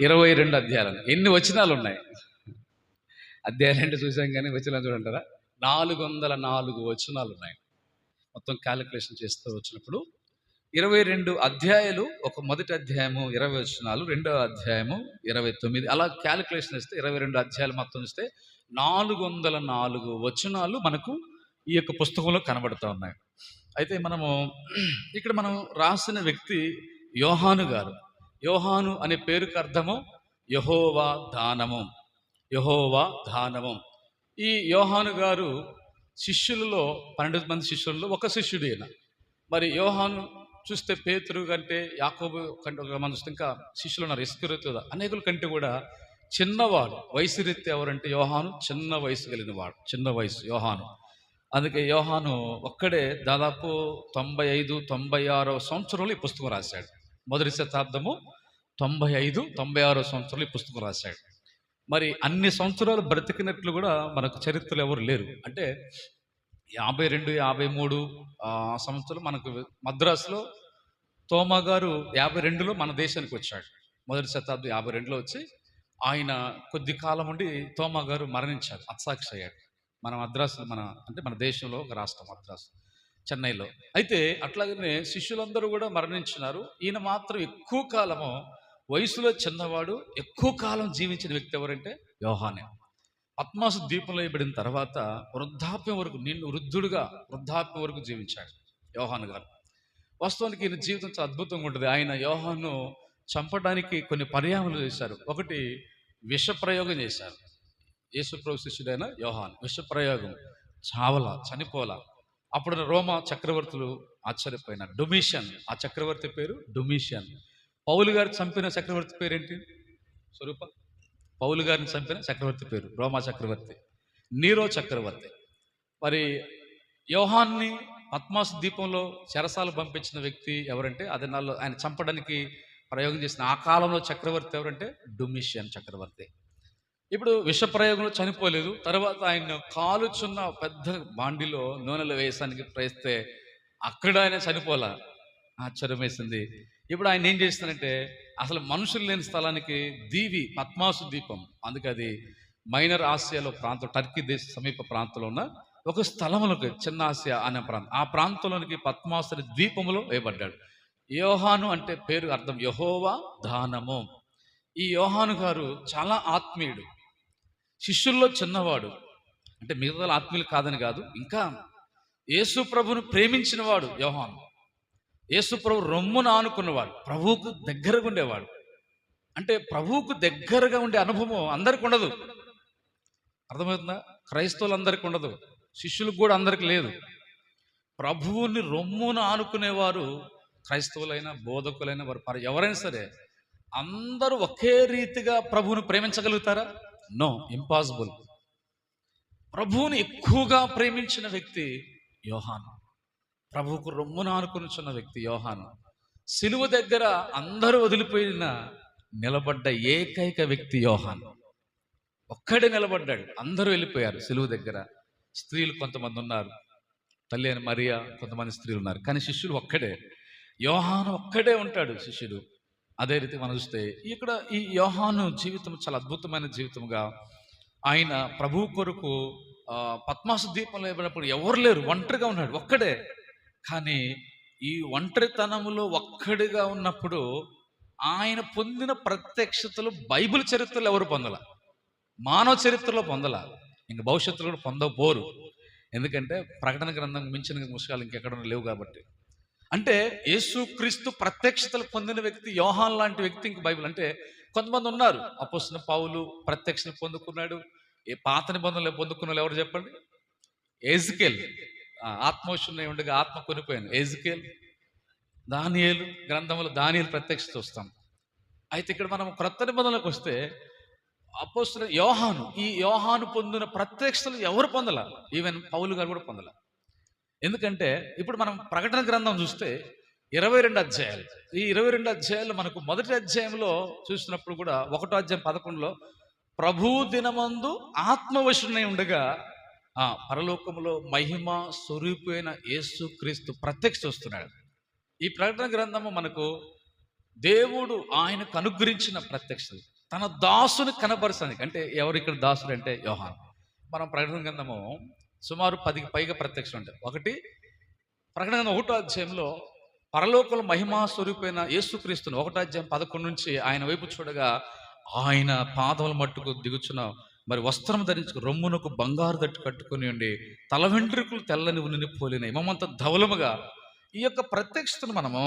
22 అధ్యాయాలు. ఎన్ని వచనాలు ఉన్నాయి? అధ్యాయాలు అంటే చూసాం కానీ వచనాలు చూడంటారా? 404 వచనాలు ఉన్నాయి. మొత్తం క్యాలిక్యులేషన్ చేస్తూ వచ్చినప్పుడు 22 అధ్యాయాలు. ఒక మొదటి అధ్యాయము 20 వచనాలు, రెండవ అధ్యాయము 29, అలా క్యాలిక్యులేషన్ ఇస్తే 22 అధ్యాయాలు మొత్తం ఇస్తే 404 వచనాలు మనకు ఈ యొక్క పుస్తకంలో కనబడుతూ ఉన్నాయి. అయితే ఇక్కడ మనం రాసిన వ్యక్తి యోహాను గారు. యోహాను అనే పేరుకి అర్థము యెహోవా దానము. యెహోవా దానము. ఈ యోహాను గారు శిష్యులలో 12 మంది శిష్యులలో ఒక శిష్యుడు ఈయన. మరి యోహాను చూస్తే పేతురు కంటే, యాకోబు కంటే, మనం చూస్తే ఇంకా శిష్యులు ఉన్నారు, ఇస్కరియోతు, అనేకుల కంటే కూడా చిన్నవాడు. వయసు రీత్యా ఎవరంటే యోహాను చిన్న వయసు కలిగిన వాడు, చిన్న వయసు యోహాను. అందుకే యోహాను ఒక్కడే దాదాపు 95-96 సంవత్సరంలో ఈ పుస్తకం రాశాడు. మొదటి శతాబ్దము 95-96 సంవత్సరంలో ఈ పుస్తకం రాశాడు. మరి అన్ని సంవత్సరాలు బ్రతికినట్లు కూడా మనకు చరిత్రలు ఎవరు లేరు. అంటే 52-53 సంవత్సరాలు మనకు మద్రాసులో తోమా గారు 52లో మన దేశానికి వచ్చాడు. మొదటి శతాబ్దం 52లో వచ్చి ఆయన కొద్ది కాలం ఉండి తోమా గారు మరణించారు, హతసాక్షి అయ్యాడు. మన మద్రాసు, మన దేశంలో ఒక రాష్ట్రం మద్రాసు, చెన్నైలో. అయితే అట్లాగనే శిష్యులందరూ కూడా మరణించినారు. ఈయన మాత్రం ఎక్కువ కాలము, వయసులో చిన్నవాడు, ఎక్కువ కాలం జీవించిన వ్యక్తి ఎవరంటే యోహానే. పద్మాసు ద్వీపంలో ఇవ్వబడిన తర్వాత వృద్ధాప్యం వరకు, వృద్ధాప్యం వరకు జీవించాడు యోహాను గారు. వాస్తవానికి ఈయన జీవితం చాలా అద్భుతంగా ఉంటుంది. ఆయన యోహాను చంపడానికి కొన్ని పర్యాములు చేశారు. ఒకటి, విషప్రయోగం చేశారు. యేసుప్రభు శిష్యుడైన యోహాను విషప్రయోగం, చనిపోలా. అప్పుడు రోమా చక్రవర్తులు ఆశ్చర్యపోయినారు. డొమిషియన్, ఆ చక్రవర్తి పేరు డొమిషియన్. పౌలు గారు చంపిన చక్రవర్తి పేరేంటి? స్వరూప. పౌలు గారిని చంపిన చక్రవర్తి పేరు రోమా చక్రవర్తి, నీరో చక్రవర్తి. మరి యోహాన్ని పద్మాసు ద్వీపంలో చెరసాలు పంపించిన వ్యక్తి ఎవరంటే, అది ఆయన చంపడానికి ప్రయోగం చేసిన ఆ కాలంలో చక్రవర్తి ఎవరంటే డొమిషియన్ చక్రవర్తి. ఇప్పుడు విషప్రయోగంలో చనిపోలేదు. తర్వాత ఆయన కాలుచున్న పెద్ద బాండిలో నూనెలో వేసానికి ప్రయత్నిస్తే అక్కడ ఆయన చనిపోలా. ఆశ్చర్యం వేసింది. ఇప్పుడు ఆయన ఏం చేస్తానంటే, అసలు మనుషులు లేని స్థలానికి పద్మాసు ద్వీపం, అందుకే అది మైనర్ ఆసియాలో ప్రాంతం, టర్కీ దేశ సమీప ప్రాంతంలో ఉన్న ఒక స్థలంలోకి, చిన్న ఆసియా అనే ప్రాంతం, ఆ ప్రాంతంలోనికి పద్మాసు ద్వీపంలో వేయబడ్డాడు. యోహాను అంటే పేరు అర్థం యెహోవా దానము. ఈ యోహాను గారు చాలా ఆత్మీయుడు, శిష్యుల్లో చిన్నవాడు. అంటే మిగతా ఆత్మీయులు కాదని కాదు, ఇంకా యేసు ప్రభును ప్రేమించిన వాడు యోహాను. యేసు ప్రభు రొమ్మును ఆనుకున్నవాడు, ప్రభువుకు దగ్గరగా ఉండేవాడు. అంటే ప్రభువుకు దగ్గరగా ఉండే అనుభవం అందరికి ఉండదు. అర్థమవుతుందా? క్రైస్తవులందరికీ ఉండదు, శిష్యులకు కూడా అందరికి లేదు. ప్రభువుని రొమ్మును ఆనుకునేవారు క్రైస్తవులైనా, బోధకులైనా, వారు ఎవరైనా సరే అందరూ ఒకే రీతిగా ప్రభువును ప్రేమించగలుగుతారా? No, impossible. ప్రభువుని ఎక్కువగా ప్రేమించిన వ్యక్తి యోహాను. ప్రభువుకు రొమ్మును ఆనుకునిచున్న వ్యక్తి యోహాను. సిలువ దగ్గర అందరూ వదిలిపోయిన నిలబడ్డ ఏకైక వ్యక్తి యోహాను. ఒక్కడే నిలబడ్డాడు, అందరూ వెళ్ళిపోయారు సిలువ దగ్గర. స్త్రీలు కొంతమంది ఉన్నారు, తల్లి అయిన మరియా, కొంతమంది స్త్రీలు ఉన్నారు, కానీ శిష్యుడు ఒక్కడే. యోహాను ఒక్కడే ఉంటాడు శిష్యుడు. అదే రీతి మనం చూస్తే ఇక్కడ ఈ యోహాను జీవితం చాలా అద్భుతమైన జీవితంగా, ఆయన ప్రభువు కొరకు పద్మాసు ద్వీపంలో ఇవ్వనప్పుడు ఎవరు లేరు, ఒంటరిగా ఉన్నాడు, ఒక్కడే. కానీ ఈ ఒంటరితనములో ఒక్కడిగా ఉన్నప్పుడు ఆయన పొందిన ప్రత్యక్షతలు బైబిల్ చరిత్రలో ఎవరు పొందల, మానవ చరిత్రలో పొందల, ఇంక భవిష్యత్తులో కూడా పొందబోరు. ఎందుకంటే ప్రకటన గ్రంథం మించిన పుస్తకాలు ఇంకెక్కడ లేవు కాబట్టి. అంటే యేసుక్రీస్తు ప్రత్యక్షతలు పొందిన వ్యక్తి యోహాన్ లాంటి వ్యక్తి ఇంక బైబిల్. అంటే కొంతమంది ఉన్నారు, అపోస్తలుడైన పౌలు ప్రత్యక్షతలు పొందుకున్నాడు. పాత నిబంధనలు పొందుకున్న ఎవరు చెప్పండి? ఎజ్కేల్, ఆత్మోషుని ఉండగా ఆత్మ కొనిపోయాను. ఎజ్కేల్, దానియేలు గ్రంథంలో దానియేలు ప్రత్యక్షత చూస్తాం. అయితే ఇక్కడ మనం క్రొత్త నిబంధనలకు వస్తే అపోస్తలుడైన యోహాను, ఈ యోహాను పొందిన ప్రత్యక్షతలు ఎవరు పొందల, ఈవెన్ పౌలు గారు కూడా పొందల. ఎందుకంటే ఇప్పుడు మనం ప్రకటన గ్రంథం చూస్తే 22 అధ్యాయాలు. ఈ 22 అధ్యాయాలు మనకు మొదటి అధ్యాయంలో చూసినప్పుడు కూడా 1వ అధ్యాయం 11లో ప్రభు దినమందు ఆత్మవశుడై ఉండగా పరలోకములో మహిమ స్వరూపైన యేసుక్రీస్తు ప్రత్యక్ష వస్తున్నాడు. ఈ ప్రకటన గ్రంథము మనకు దేవుడు ఆయనకు అనుగ్రహించిన ప్రత్యక్షత తన దాసుని కనపరచడానికి. అంటే ఎవరు ఇక్కడ దాసుడు అంటే యోహాను. మనం ప్రకటన గ్రంథము సుమారు 10కి పైగా ప్రత్యక్షం ఉంటాయి. ఒకటి ప్రకటన గ్రంథం 1వ అధ్యాయంలో పరలోకంలో మహిమా స్వరూపైన యేసుక్రీస్తును 1వ అధ్యాయం 11 నుంచి ఆయన వైపు చూడగా ఆయన పాదముల మట్టుకు దిగుచున్న మరి వస్త్రం ధరించుకు రొమ్మునకు బంగారు దట్టు కట్టుకుని ఉండి తల వెంట్రుకలు తెల్లని ఉన్ని పోలిన హిమమంత ధవలముగా ఈ యొక్క ప్రత్యక్షతను మనము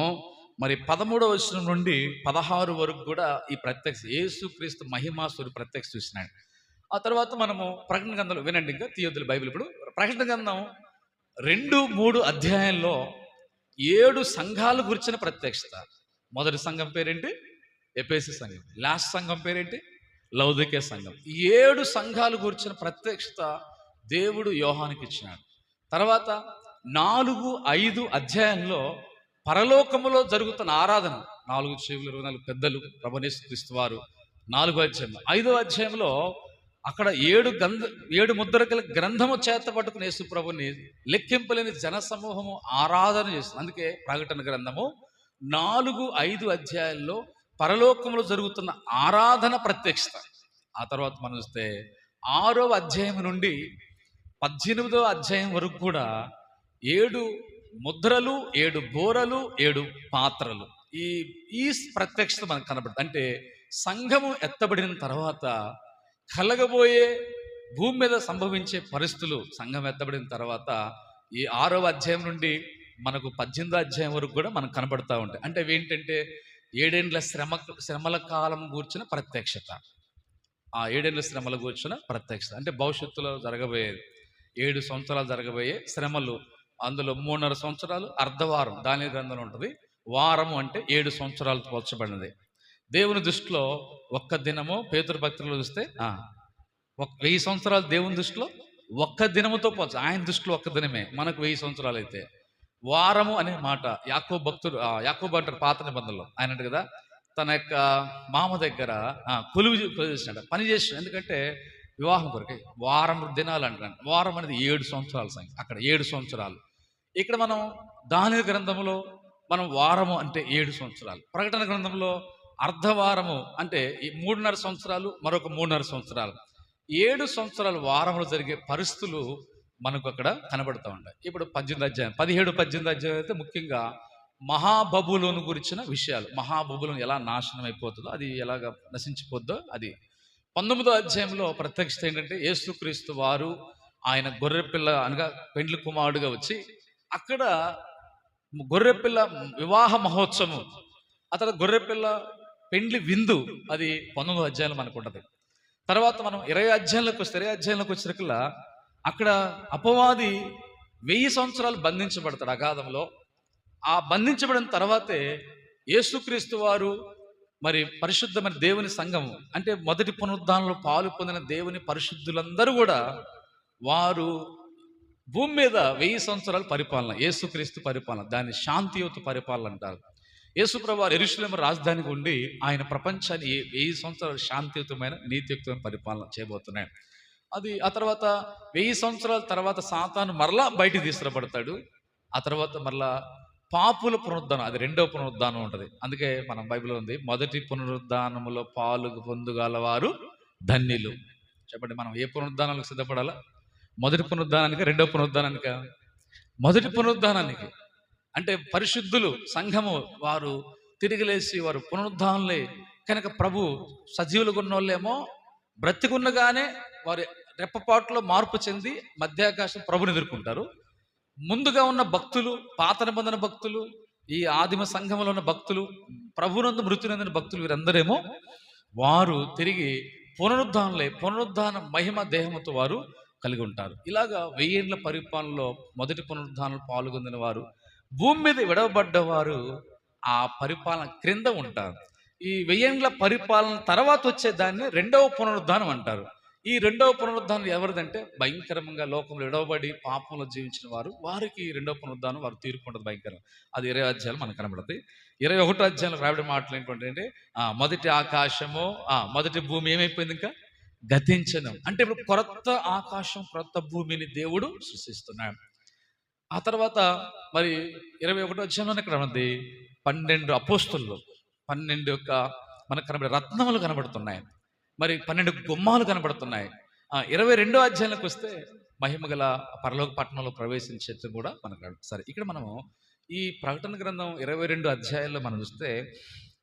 మరి 13వ వచనం నుండి 16 వరకు కూడా ఈ ప్రత్యక్ష యేసుక్రీస్తు మహిమాసురు ప్రత్యక్ష చూసినాడు. ఆ తర్వాత మనము ప్రకటన గ్రంథంలో వినండి, ఇంకా తీయొద్దులు బైబిల్. ఇప్పుడు ప్రకటన గ్రంథం 2-3 అధ్యాయంలో 7 సంఘాలు గురించిన ప్రత్యక్షత. మొదటి సంఘం పేరేంటి? ఎఫెసు సంఘం. లాస్ట్ సంఘం పేరేంటి? లౌదికే సంఘం. 7 సంఘాలు గురించిన ప్రత్యక్షత దేవుడు యోహానుకి ఇచ్చినాడు. తర్వాత 4-5 అధ్యాయంలో పరలోకములో జరుగుతున్న ఆరాధన, 4 చెవులు 24 పెద్దలు ప్రభువు యేసు క్రీస్తు వారు 4వ అధ్యాయం. 5వ అధ్యాయంలో అక్కడ 7 ముద్రకల గ్రంథము చేత పట్టుకుని యేసు ప్రభుని లెక్కింపలేని జన సమూహము ఆరాధన చేస్తుంది. అందుకే ప్రకటన గ్రంథము 4-5 అధ్యాయాల్లో పరలోకంలో జరుగుతున్న ఆరాధన ప్రత్యక్షత. ఆ తర్వాత మనం చూస్తే 6వ అధ్యాయం నుండి 18వ అధ్యాయం వరకు కూడా 7 ముద్రలు, 7 బోరలు, 7 పాత్రలు, ఈ ప్రత్యక్షత మనకు కనబడుతుంది. అంటే సంఘము ఎత్తబడిన తర్వాత కలగబోయే భూమి మీద సంభవించే పరిస్థితులు సంఘం ఎత్తబడిన తర్వాత ఈ 6వ అధ్యాయం నుండి మనకు 18వ అధ్యాయం వరకు కూడా మనకు కనబడతా ఉంటాయి. అంటే ఏంటంటే 7 ఏండ్ల శ్రమల కాలం కూర్చున్న ప్రత్యక్షత. ఆ 7 ఏండ్ల శ్రమల కూర్చున్న ప్రత్యక్షత అంటే భవిష్యత్తులో జరగబోయేది 7 సంవత్సరాలు జరగబోయే శ్రమలు. అందులో 3.5 సంవత్సరాలు అర్ధవారం దానియేలు గ్రంథంలో ఉంటుంది. వారము అంటే 7 సంవత్సరాలతో పోల్చబడినది. దేవుని దృష్టిలో ఒక్క దినము, పేతురు భక్తులు చూస్తే 1000 సంవత్సరాలు దేవుని దృష్టిలో ఒక్క దినముతో పోల్చు. ఆయన దృష్టిలో ఒక్క దినమే, మనకు 1000 సంవత్సరాలు అయితే. వారము అనే మాట యాకోబు భక్తుడు, యాకోబు అంటారు పాత నిబంధనలో, ఆయన అంటే కదా తన యొక్క మామ దగ్గర కొలువు చేసినాడు, పని చేసినాడు. ఎందుకంటే వివాహం కొరకే వారం దినాలు అంటారు. వారం అనేది 7 సంవత్సరాల సంఖ్య, అక్కడ 7 సంవత్సరాలు. ఇక్కడ మనం దానియేలు గ్రంథంలో మనం వారము అంటే 7 సంవత్సరాలు, ప్రకటన గ్రంథంలో అర్ధవారము అంటే 3.5 సంవత్సరాలు, మరొక 3.5 సంవత్సరాలు, 7 సంవత్సరాలు వారంలో జరిగే పరిస్థితులు మనకు అక్కడ కనబడుతూ ఉంటాయి. ఇప్పుడు 18 అధ్యాయం 17-18 అధ్యాయం అయితే ముఖ్యంగా మహాబబులోను గురించిన విషయాలు. మహాబబులోను ఎలా నాశనం అయిపోతుందో, అది ఎలాగ నశించిపోద్దో అది. 19వ అధ్యాయంలో ప్రత్యక్షత ఏంటంటే యేసుక్రీస్తు వారు ఆయన గొర్రెపిల్ల అనగా పెండ్లి కుమారుడుగా వచ్చి అక్కడ గొర్రెపిల్ల వివాహ మహోత్సవం, ఆ తర్వాత గొర్రెపిల్ల పెండ్లి విందు, అది 19వ అధ్యాయంలో మనకు ఉంటుంది. తర్వాత మనం 20 అధ్యాయంలోకి వస్తే 20 అధ్యాయంలోకి వచ్చేసరికల్లా అక్కడ అపవాది 1000 సంవత్సరాలు బంధించబడతాడు అగాధంలో. ఆ బంధించబడిన తర్వాతే యేసుక్రీస్తు వారు మరి పరిశుద్ధమైన దేవుని సంఘము అంటే మొదటి పునరుద్ధానంలో పాలు పొందిన దేవుని పరిశుద్ధులందరూ కూడా వారు భూమి మీద 1000 సంవత్సరాలు పరిపాలన, యేసుక్రీస్తు పరిపాలన, దాన్ని శాంతియుత పరిపాలన అంటారు. యేసుప్రభువు వారు యెరూషలేము రాజధానికి ఉండి ఆయన ప్రపంచాన్ని 1000 సంవత్సరాలు శాంతియుతమైన నీతియుక్తమైన పరిపాలన చేయబోతున్నాడు. అది ఆ తర్వాత 1000 సంవత్సరాల తర్వాత సాతాను మరలా బయటికి తీసుకురాబడతాడు. ఆ తర్వాత మరలా పాపుల పునరుద్ధానం, అది 2వ పునరుద్ధానం ఉంటుంది. అందుకే మనం బైబిల్లో ఉంది, మొదటి పునరుద్ధానములో పాలు పొందుగలవారు ధన్యులు. చెప్పండి, మనం ఏ పునరుద్ధానానికి సిద్ధపడాలా? మొదటి పునరుద్ధానానికి, 2వ పునరుద్ధానానికి? మొదటి పునరుద్ధానానికి. అంటే పరిశుద్ధులు సంఘము వారు తిరిగి లేచి వారు పునరుద్ధానులే కనుక ప్రభు సజీవులుగా ఉన్న వాళ్ళేమో బ్రతికున్నగానే వారి రెప్పపాటులో మార్పు చెంది మధ్యాకాశం ప్రభుని ఎదుర్కొంటారు. ముందుగా ఉన్న భక్తులు, పాత నిబంధన భక్తులు, ఈ ఆదిమ సంఘంలో ఉన్న భక్తులు, ప్రభునందు మృతి నొందిన భక్తులు, వీరందరేమో వారు తిరిగి పునరుద్ధానులే, పునరుద్ధాన మహిమ దేహముతో వారు కలిగి ఉంటారు. ఇలాగా 1000 ఏళ్ల పరిపాలనలో మొదటి పునరుద్ధానంలో పాల్గొందిన వారు, భూమి మీద విడవబడ్డవారు ఆ పరిపాలన క్రింద ఉంటారు. ఈ 1000 ఏళ్ల పరిపాలన తర్వాత వచ్చే దాన్ని 2వ పునరుద్ధానం అంటారు. ఈ 2వ పునరుద్ధానం ఎవరిదంటే భయంకరంగా లోకంలో విడవబడి పాపంలో జీవించిన వారు, వారికి 2వ పునరుద్ధానం వారు తీర్పు ఉంటుంది భయంకరం. అది 20 అధ్యాయాలు మనకు కనబడుతుంది. 21వ అధ్యాయంలో రాబడి మాటలు ఏంటంటే మొదటి ఆకాశము మొదటి భూమి ఏమైపోయింది, ఇంకా గతించను. అంటే ఇప్పుడు కొత్త ఆకాశం కొత్త భూమిని దేవుడు సృష్టిస్తున్నాడు. ఆ తర్వాత మరి 21వ అధ్యాయంలోనే ఇక్కడ ఉంది 12 అపోస్తులు. 12 యొక్క మనకు కనబడే రత్నములు కనబడుతున్నాయి, మరి 12 గుమ్మాలు కనబడుతున్నాయి. 22వ అధ్యాయంలోకి వస్తే మహిమగల పరలోక పట్టణంలో ప్రవేశించేది కూడా మనకు సరే. ఇక్కడ మనము ఈ ప్రకటన గ్రంథం 22 అధ్యాయాల్లో మనం చూస్తే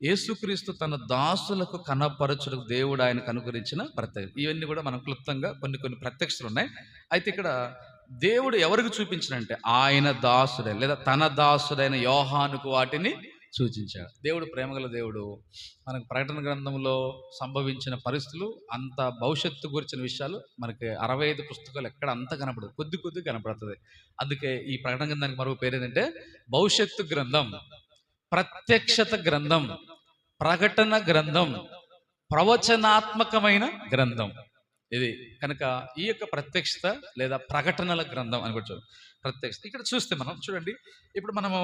యేసుక్రీస్తు తన దాసులకు కనపరచుటకు దేవుడు ఆయనకు అనుగ్రహించిన ప్రత్యక్ష, ఇవన్నీ కూడా మనం క్లుప్తంగా కొన్ని ప్రత్యక్షలు ఉన్నాయి. అయితే ఇక్కడ దేవుడు ఎవరికి చూపించినంటే ఆయన దాసుడే లేదా తన దాసుడైన యోహానుకు వాటిని సూచించాడు. దేవుడు ప్రేమగల దేవుడు. మనకు ప్రకటన గ్రంథంలో సంభవించిన పరిస్థితులు, అంత భవిష్యత్తు గురించిన విషయాలు మనకి 65 పుస్తకాలు ఎక్కడ అంత కనపడదు, కొద్ది కనపడుతుంది. అందుకే ఈ ప్రకటన గ్రంథానికి మరో పేరు ఏంటంటే భవిష్యత్తు గ్రంథం, ప్రత్యక్షత గ్రంథం, ప్రకటన గ్రంథం, ప్రవచనాత్మకమైన గ్రంథం. ఇది కనుక ఈ యొక్క ప్రత్యక్షత లేదా ప్రకటనల గ్రంథం అని కూడా ప్రత్యక్షత. ఇక్కడ చూస్తే మనం చూడండి, ఇప్పుడు మనము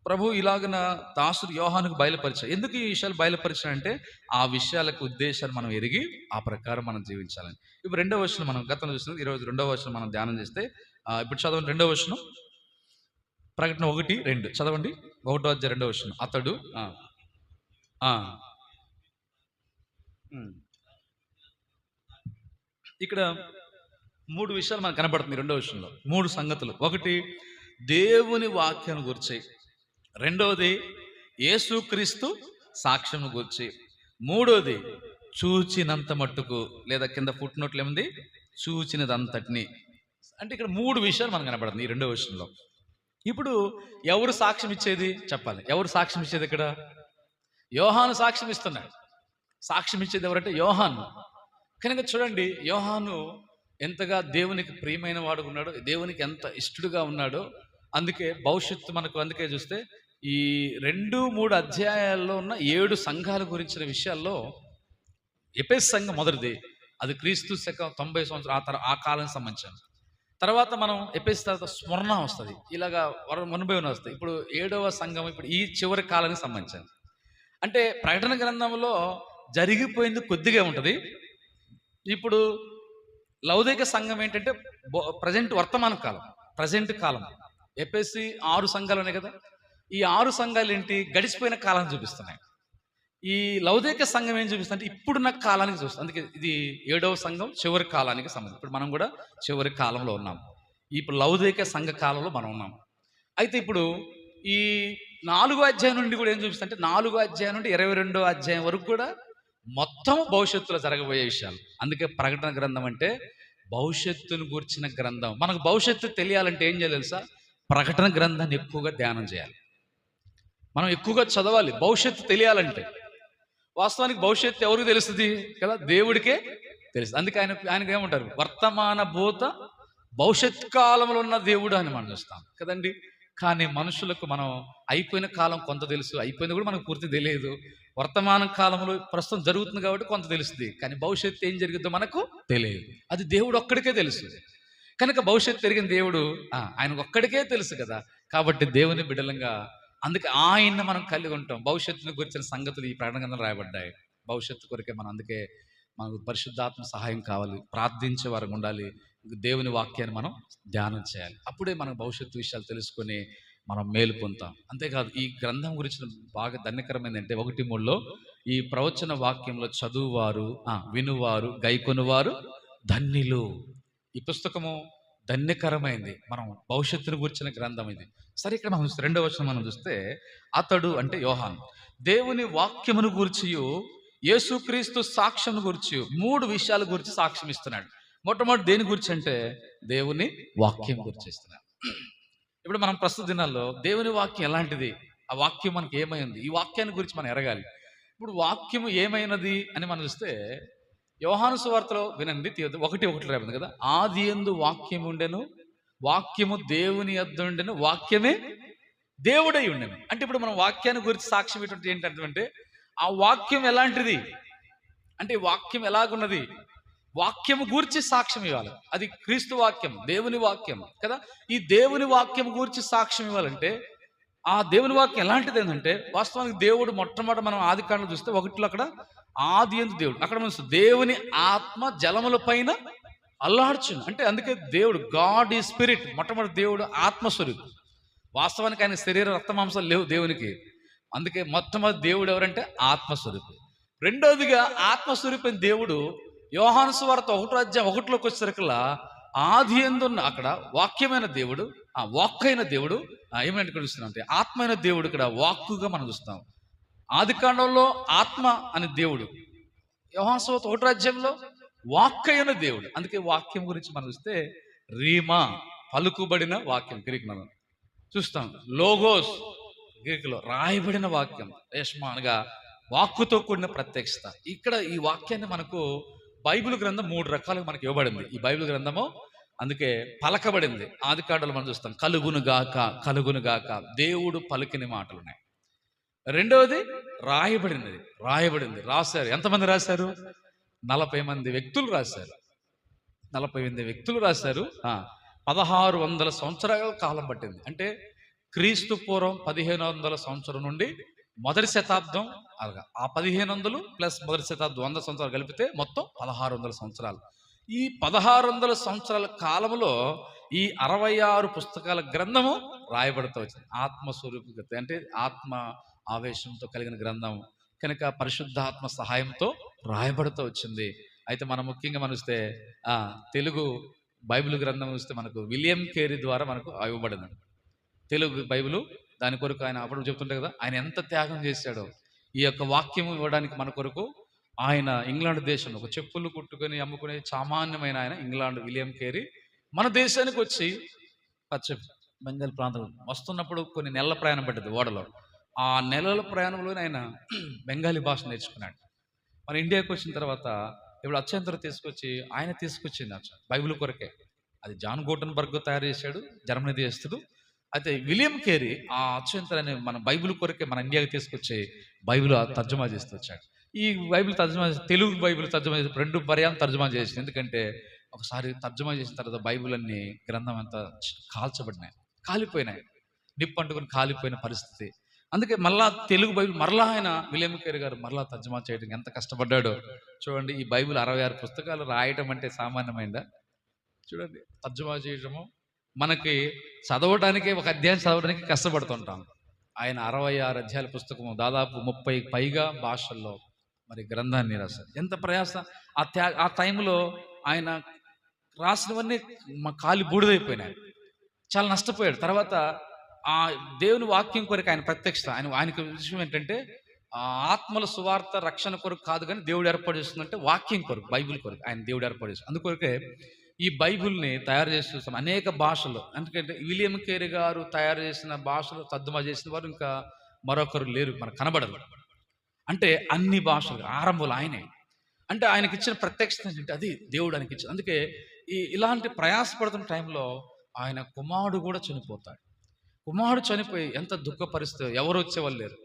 ప్రభు ఇలాగన దాసుడు యోహానుకు బయలుపరిచాడు. ఎందుకు ఈ విషయాలు బయలుపరిచాడంటే ఆ విషయాలకు ఉద్దేశాలు మనం ఎరిగి ఆ ప్రకారం మనం జీవించాలని. ఇప్పుడు 2వ వచనం మనం గతంలో చూసినది, ఈరోజు 2వ వచనం మనం ధ్యానం చేస్తే ఇప్పుడు చదవండి 2వ వచనం, ప్రకటన 1:2 చదవండి. 1వ అధ్యాయం 2వ వచనం. అతడు ఇక్కడ 3 విషయాలు మనకు కనబడుతుంది 2వ వచనంలో, 3 సంగతులు. ఒకటి దేవుని వాక్యాన్ని గురించి, రెండవది యేసుక్రీస్తు సాక్ష్యం గురించి, మూడోది చూచినంత మట్టుకు లేదా కింద ఫుట్ నోట్లు ఏముంది చూచినదంతటిని. అంటే ఇక్కడ 3 విషయాలు మనకు కనబడుతుంది ఈ 2వ వచనంలో. ఇప్పుడు ఎవరు సాక్ష్యం ఇచ్చేది చెప్పాలి. ఎవరు సాక్ష్యం ఇచ్చేది? ఇక్కడ యోహాను సాక్ష్యం ఇస్తున్నాడు. సాక్ష్యం ఇచ్చేది ఎవరంటే యోహాను. కనుక చూడండి, యోహాను ఎంతగా దేవునికి ప్రియమైన వాడు ఉన్నాడు, దేవునికి ఎంత ఇష్టడుగా ఉన్నాడో. అందుకే భవిష్యత్తు మనకు, అందుకే చూస్తే ఈ 2-3 అధ్యాయాల్లో ఉన్న 7 సంఘాల గురించిన విషయాల్లో ఎఫెసు సంఘం మొదటిది, అది క్రీస్తు శకం 90 సంవత్సరాలు ఆ కాలానికి సంబంధించింది. తర్వాత మనం ఎఫెసు తర్వాత స్మరణ వస్తుంది, ఇలాగా మునుబోయిన వస్తాయి. ఇప్పుడు 7వ సంఘం ఇప్పుడు ఈ చివరి కాలానికి సంబంధించింది. అంటే ప్రకటన గ్రంథంలో జరిగిపోయింది కొద్దిగా ఉంటుంది. ఇప్పుడు లౌదిక సంఘం ఏంటంటే ప్రజెంట్ వర్తమాన కాలం, ప్రజెంట్ కాలం. ఎఫెసు 6 సంఘాలు ఉన్నాయి కదా, ఈ 6 సంఘాలు ఏంటి గడిచిపోయిన కాలాన్ని చూపిస్తున్నాయి. ఈ లౌదిక సంఘం ఏం చూపిస్తుంది అంటే ఇప్పుడున్న కాలానికి చూస్తుంది. అందుకే ఇది 7వ సంఘం చివరి కాలానికి సంబంధించి. ఇప్పుడు మనం కూడా చివరి కాలంలో ఉన్నాం. ఇప్పుడు లౌదిక సంఘ కాలంలో మనం ఉన్నాం. అయితే ఇప్పుడు ఈ 4వ అధ్యాయం నుండి కూడా ఏం చూపిస్తుంది అంటే 4వ అధ్యాయం నుండి 22వ అధ్యాయం వరకు కూడా మొత్తం భవిష్యత్తులో జరగబోయే విషయాలు. అందుకే ప్రకటన గ్రంథం అంటే భవిష్యత్తును గూర్చిన గ్రంథం. మనకు భవిష్యత్తు తెలియాలంటే ఏం చేయాలి తెలుసా? ప్రకటన గ్రంథాన్ని ఎక్కువగా ధ్యానం చేయాలి, మనం ఎక్కువగా చదవాలి భవిష్యత్తు తెలియాలంటే. వాస్తవానికి భవిష్యత్తు ఎవరికి తెలుస్తుంది కదా? దేవుడికే తెలుస్తుంది. అందుకే ఆయనకి ఏమంటారు? వర్తమాన భూత భవిష్యత్ కాలంలో ఉన్న దేవుడు అని మనం చూస్తాం కదండి. కానీ మనుషులకు మనం అయిపోయిన కాలం కొంత తెలుసు, అయిపోయింది కూడా మనకు పూర్తి తెలియదు. వర్తమాన కాలంలో ప్రస్తుతం జరుగుతుంది కాబట్టి కొంత తెలుస్తుంది, కానీ భవిష్యత్తు ఏం జరుగుతుందో మనకు తెలియదు. అది దేవుడు ఒక్కడికే తెలుసు. కనుక భవిష్యత్తు తిరిగిన దేవుడు ఆయనకు ఒక్కడికే తెలుసు కదా. కాబట్టి దేవుని బిడ్డలంగా అందుకే ఆయన్ని మనం కలిగి ఉంటాం. భవిష్యత్తును గురించిన సంగతులు ఈ ప్రకటన గ్రంథంలో రాయబడ్డాయి. భవిష్యత్తు కొరకే మనం, అందుకే మనకు పరిశుద్ధాత్మ సహాయం కావాలి, ప్రార్థించే వారు ఉండాలి, దేవుని వాక్యాన్ని మనం ధ్యానం చేయాలి. అప్పుడే మనం భవిష్యత్తు విషయాలు తెలుసుకొని మనం మేలు పొందుతాం. అంతేకాదు ఈ గ్రంథం గురించిన బాగా ధన్యకరమైనది అంటే 1:3లో ఈ ప్రవచన వాక్యంలో చదువువారు, వినువారు, గైకొనువారు ధన్యులు. ఈ పుస్తకము ధన్యకరమైంది, మనం భవిష్యత్తును గురించిన గ్రంథం ఇది. సరే, ఇక్కడ మనం 2వ వచనం మనం చూస్తే అతడు అంటే యోహాను దేవుని వాక్యమును గూర్చియు యేసుక్రీస్తు సాక్ష్యం గురించి 3 విషయాల గురించి సాక్ష్యం ఇస్తున్నాడు. మొట్టమొదటి దేని గురించి అంటే దేవుని వాక్యం గురించి ఇస్తున్నాడు. ఇప్పుడు మనం ప్రస్తుత దినాల్లో దేవుని వాక్యం ఎలాంటిది, ఆ వాక్యం మనకి ఏమైంది, ఈ వాక్యాన్ని గురించి మనం ఎరగాలి. ఇప్పుడు వాక్యము ఏమైనది అని మనం చూస్తే యోహాను సువార్తలో వినండి 1:1 రాబడింది కదా, ఆది యందు వాక్యం ఉండెను, వాక్యము దేవుని యొద్ద ఉండెను, వాక్యమే దేవుడై ఉండెను. అంటే ఇప్పుడు మనం వాక్యాన్ని గురించి సాక్ష్యం ఏంటంటే ఆ వాక్యం ఎలాంటిది అంటే వాక్యం ఎలాగున్నది, వాక్యము గూర్చి సాక్ష్యం ఇవ్వాలి. అది క్రీస్తు వాక్యం, దేవుని వాక్యం కదా. ఈ దేవుని వాక్యం గూర్చి సాక్ష్యం ఇవ్వాలంటే ఆ దేవుని వాక్యం ఎలాంటిది ఏంటంటే, వాస్తవానికి దేవుడు మొట్టమొదటి మనం ఆది కాండం చూస్తే 1లో అక్కడ ఆది యందు దేవుడు, అక్కడ మనం దేవుని ఆత్మ జలముల పైన అల్లాడుచును. అంటే అందుకే దేవుడు గాడ్ ఈ స్పిరిట్, మొట్టమొదటి దేవుడు ఆత్మస్వరూపి. వాస్తవానికి ఆయన శరీర రక్త మాంసాలు లేవు దేవునికి. అందుకే మొట్టమొదటి దేవుడు ఎవరంటే ఆత్మస్వరూపి. రెండోదిగా ఆత్మస్వరూపైన దేవుడు యోహాను సువార్త 1:1 వచ్చేసరికల్లా ఆది యందున్న అక్కడ వాక్యమైన దేవుడు, ఆ వాక్కైన దేవుడు ఏమైనా చూస్తున్నాం అంటే ఆత్మైన దేవుడు ఇక్కడ వాక్కుగా మనం చూస్తాం. ఆది కాండంలో ఆత్మ అనే దేవుడు, యోహాను సువార్త 1 వాక్కైన దేవుడు. అందుకే వాక్యం గురించి మనం చూస్తే రీమా, పలుకుబడిన వాక్యం గ్రీక్ మనం చూస్తాం. లోగోస్ గ్రీకులో రాయబడిన వాక్యం, రేష్మా అనగా వాక్కుతో కూడిన ప్రత్యక్షత. ఇక్కడ ఈ వాక్యాన్ని మనకు బైబిల్ గ్రంథం 3 రకాలుగా మనకి ఇవ్వబడింది. ఈ బైబిల్ గ్రంథము అందుకే పలకబడింది. ఆది కాండలో మనం చూస్తాం కలుగునుగాక, కలుగునుగాక, దేవుడు పలికిన మాటలు ఉన్నాయి. రెండవది రాయబడింది, రాశారు. ఎంతమంది రాశారు? 40 మంది వ్యక్తులు రాశారు. 48 వ్యక్తులు రాశారు. 1600 సంవత్సరాల కాలం పట్టింది. అంటే క్రీస్తు పూర్వం 1500 సంవత్సరం నుండి మొదటి శతాబ్దం, అలాగా ఆ 1500 ప్లస్ మొదటి శతాబ్దం 100 సంవత్సరాలు కలిపితే మొత్తం 1600 సంవత్సరాలు. ఈ 1600 సంవత్సరాల కాలంలో ఈ 66 పుస్తకాల గ్రంథము రాయబడుతూ వచ్చింది. ఆత్మస్వరూపిత అంటే ఆత్మ ఆవేశంతో కలిగిన గ్రంథం కనుక పరిశుద్ధాత్మ సహాయంతో రాయబడుతూ వచ్చింది. అయితే మనం ముఖ్యంగా మనం చూస్తే తెలుగు బైబిల్ గ్రంథం చూస్తే మనకు విలియం కేరీ ద్వారా మనకు ఇవ్వబడింది తెలుగు బైబిల్. దాని కొరకు ఆయన అప్పుడు చెప్తుంటే కదా, ఆయన ఎంత త్యాగం చేశాడో ఈ యొక్క వాక్యం ఇవ్వడానికి మన కొరకు. ఆయన ఇంగ్లాండ్ దేశంలో ఒక చెప్పులు కుట్టుకొని అమ్ముకునే సామాన్యమైన ఆయన ఇంగ్లాండ్ విలియం కేరీ మన దేశానికి వచ్చి పశ్చిమ బెంగాల్ ప్రాంతం వస్తున్నప్పుడు కొన్ని నెలల ప్రయాణం పడ్డది ఓడలో. ఆ నెలల ప్రయాణంలోనే ఆయన బెంగాలీ భాష నేర్చుకున్నాడు. మన ఇండియాకి వచ్చిన తర్వాత ఇప్పుడు అత్యంతరం ఆయన తీసుకొచ్చింది బైబిల్ కొరకే. అది జాన్ గోటన్బర్గ్ తయారు చేశాడు, జర్మనీ దేశస్థుడు. అయితే విలియం కేరీ ఆ అత్యంతరాన్ని మన బైబిల్ కొరకే మన ఇండియాకి తీసుకొచ్చి బైబిల్ తర్జుమా చేస్తూ వచ్చాడు. ఈ బైబిల్ తర్జుమా తెలుగు బైబిల్ తర్జుమా చేసి 2 పర్యాలు తర్జుమా చేసింది. ఎందుకంటే ఒకసారి తర్జుమా చేసిన తర్వాత బైబిల్ అన్ని గ్రంథం అంతా కాలిపోయినాయి, నిప్పు అంటుకుని కాలిపోయిన పరిస్థితి. అందుకే మళ్ళా తెలుగు బైబిల్ మరలా ఆయన విలియం కేరీ గారు మరలా తర్జుమా చేయడం ఎంత కష్టపడ్డాడో చూడండి. ఈ బైబిల్ 66 పుస్తకాలు రాయటం అంటే సామాన్యమైందా? చూడండి, తర్జుమా చేయడము మనకి చదవడానికి ఒక అధ్యాయం చదవడానికి కష్టపడుతుంటాం. ఆయన 66 అధ్యాయాల పుస్తకము దాదాపు 30 పైగా భాషల్లో మరి గ్రంథాన్ని రాశారు. ఎంత ప్రయాస! ఆ టైంలో ఆయన రాసినవన్నీ కాలి బూడిదైపోయినాయి, చాలా నష్టపోయాడు. తర్వాత ఆ దేవుని వాక్యం కొరకు ఆయన ప్రత్యక్షత, ఆయనకు విషయం ఏంటంటే ఆత్మల సువార్త రక్షణ కొరకు కాదు, కానీ దేవుడు ఏర్పాటు చేస్తుందంటే వాక్యం కొరకు, బైబిల్ కొరకు ఆయన దేవుడు ఏర్పాటు చేస్తుంది. అందుకొరకే ఈ బైబిల్ని తయారు చేసి చూస్తాం అనేక భాషల్లో. ఎందుకంటే విలియం కేరీ గారు తయారు చేసిన భాషలు తర్జుమా చేసిన వారు ఇంకా మరొకరు లేరు, మనకు కనబడదు. అంటే అన్ని భాషలు ఆరంభంలో ఆయనే. అంటే ఆయనకి ఇచ్చిన ప్రత్యక్షత ఏంటంటే అది దేవుడు ఆయనకి ఇచ్చింది. అందుకే ఇలాంటి ప్రయాసపడుతున్న టైంలో ఆయన కుమారుడు కూడా చనిపోతాడు. కుమారుడు చనిపోయి ఎంత దుఃఖ పరిస్థితి, ఎవరు వచ్చేవాళ్ళు లేరు.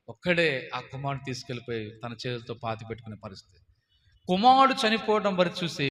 ఒక్కడే ఆ కుమారుడు తీసుకెళ్ళిపోయి తన చేతులతో పాతి పెట్టుకునే పరిస్థితి. కుమారుడు చనిపోవడం వరకు చూసి